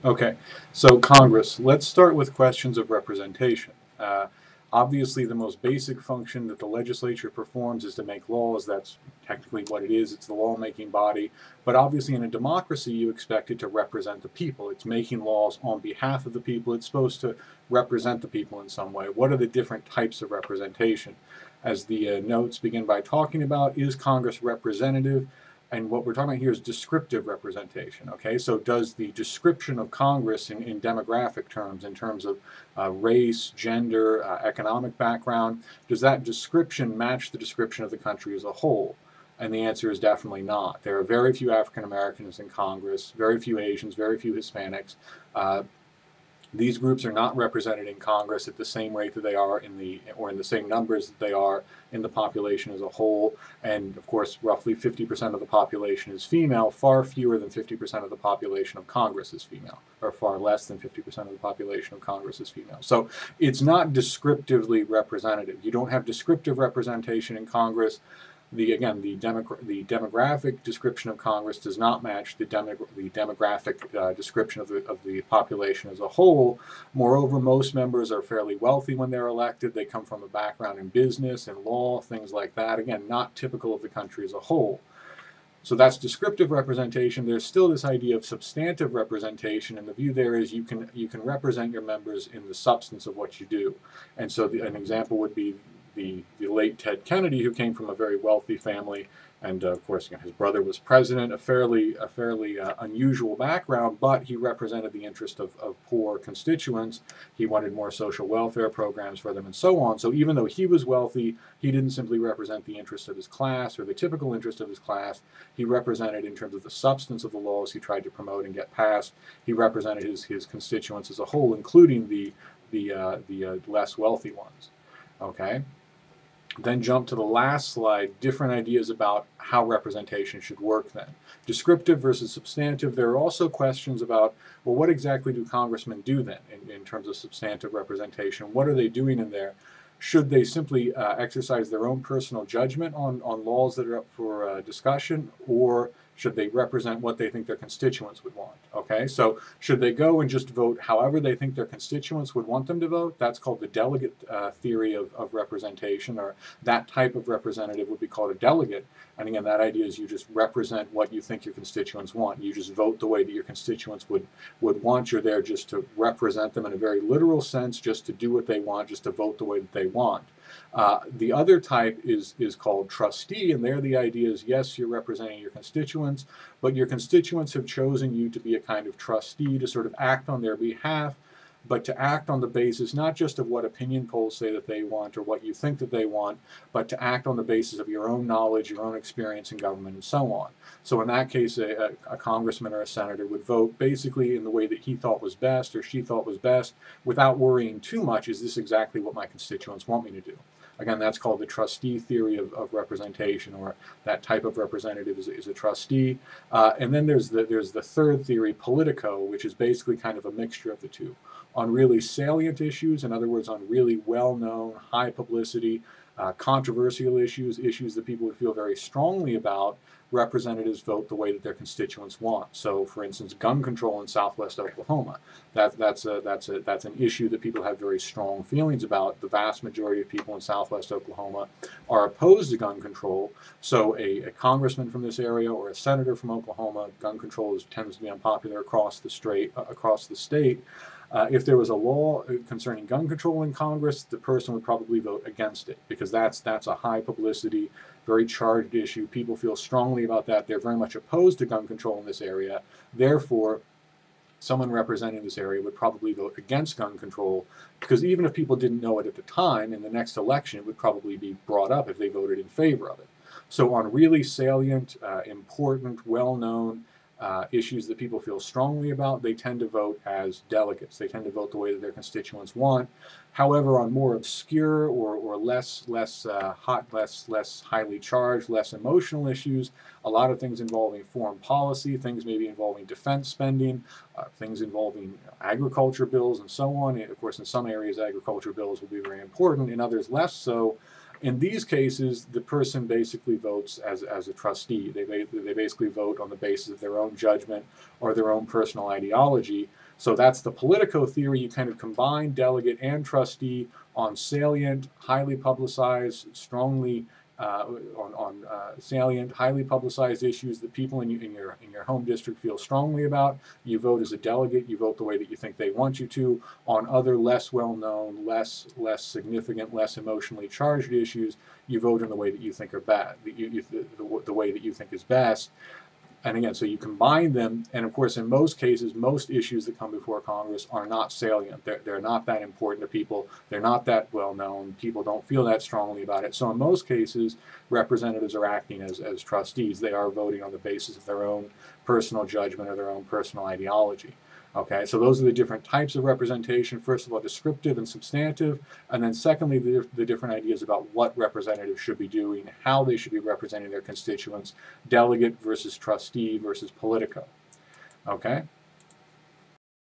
Okay, so Congress. Let's start with questions of representation. Obviously, the most basic function that the legislature performs is to make laws. That's technically what it is. It's the lawmaking body. But obviously, in a democracy, you expect it to represent the people. It's making laws on behalf of the people. It's supposed to represent the people in some way. What are the different types of representation? As the notes begin by talking about, is Congress representative? And what we're talking about here is descriptive representation. Okay, so does the description of Congress in demographic terms, in terms of race, gender, economic background, does that description match the description of the country as a whole? And the answer is definitely not. There are very few African Americans in Congress, very few Asians, very few Hispanics. These groups are not represented in Congress at the same rate that they are in the same numbers that they are in the population as a whole. And of course, roughly 50% of the population is female. Far fewer than 50% of the population of Congress is female, or far less than 50% of the population of Congress is female. So it's not descriptively representative. You don't have descriptive representation in Congress. The demographic description of Congress does not match the demographic description of the population as a whole. Moreover, most members are fairly wealthy when they're elected. They come from a background in business and law, things like that. Again, not typical of the country as a whole. So that's descriptive representation. There's still this idea of substantive representation, and the view there is you can represent your members in the substance of what you do. And so an example would be the late Ted Kennedy, who came from a very wealthy family, and of course, his brother was president, a fairly unusual background, but he represented the interest of poor constituents. He wanted more social welfare programs for them and so on. So even though he was wealthy, he didn't simply represent the interest of his class or the typical interest of his class. He represented, in terms of the substance of the laws he tried to promote and get passed, he represented his constituents as a whole, including the less wealthy ones. Okay? Then jump to the last slide, different ideas about how representation should work then. Descriptive versus substantive. There are also questions about, well, what exactly do congressmen do then in terms of substantive representation? What are they doing in there? Should they simply exercise their own personal judgment on laws that are up for discussion, or should they represent what they think their constituents would want? Okay, so should they go and just vote however they think their constituents would want them to vote? That's called the delegate theory of representation, or that type of representative would be called a delegate. And again, that idea is you just represent what you think your constituents want. You just vote the way that your constituents would want. You're there just to represent them in a very literal sense, just to do what they want, just to vote the way that they want. The other type is called trustee, and there the idea is, yes, you're representing your constituents, but your constituents have chosen you to be a kind of trustee to sort of act on their behalf, but to act on the basis not just of what opinion polls say that they want or what you think that they want, but to act on the basis of your own knowledge, your own experience in government, and so on. So in that case, a congressman or a senator would vote basically in the way that he thought was best or she thought was best, without worrying too much, is this exactly what my constituents want me to do? Again, that's called the trustee theory of representation, or that type of representative is a trustee. And then there's the third theory, politico, which is basically kind of a mixture of the two. On really salient issues, in other words, on really well-known, high publicity, controversial issues that people would feel very strongly about, representatives vote the way that their constituents want. So, for instance, gun control in Southwest Oklahoma. That's an issue that people have very strong feelings about. The vast majority of people in Southwest Oklahoma are opposed to gun control. So, a congressman from this area or a senator from Oklahoma, gun control tends to be unpopular across the state. If there was a law concerning gun control in Congress, the person would probably vote against it, because that's a high publicity, very charged issue. People feel strongly about that. They're very much opposed to gun control in this area. Therefore, someone representing this area would probably vote against gun control, because even if people didn't know it at the time, in the next election it would probably be brought up if they voted in favor of it. So on really salient, important, well-known issues that people feel strongly about, they tend to vote as delegates. They tend to vote the way that their constituents want. However, on more obscure or less highly charged, less emotional issues, a lot of things involving foreign policy, things maybe involving defense spending, things involving agriculture bills and so on. And of course, in some areas, agriculture bills will be very important, in others less so. In these cases, the person basically votes as a trustee. They basically vote on the basis of their own judgment or their own personal ideology. So that's the politico theory. You kind of combine delegate and trustee on salient, highly publicized, strongly salient, highly publicized issues that people in your home district feel strongly about. You vote as a delegate. You vote the way that you think they want you to. On other less well-known, less significant, less emotionally charged issues, you vote in the way that you think are bad. The way that you think is best. And again, so you combine them, and of course, in most cases, most issues that come before Congress are not salient. They're not that important to people. They're not that well known. People don't feel that strongly about it. So in most cases, representatives are acting as trustees. They are voting on the basis of their own personal judgment or their own personal ideology. Okay, so those are the different types of representation. First of all, descriptive and substantive, and then secondly, the different ideas about what representatives should be doing, how they should be representing their constituents, delegate versus trustee versus politico. Okay,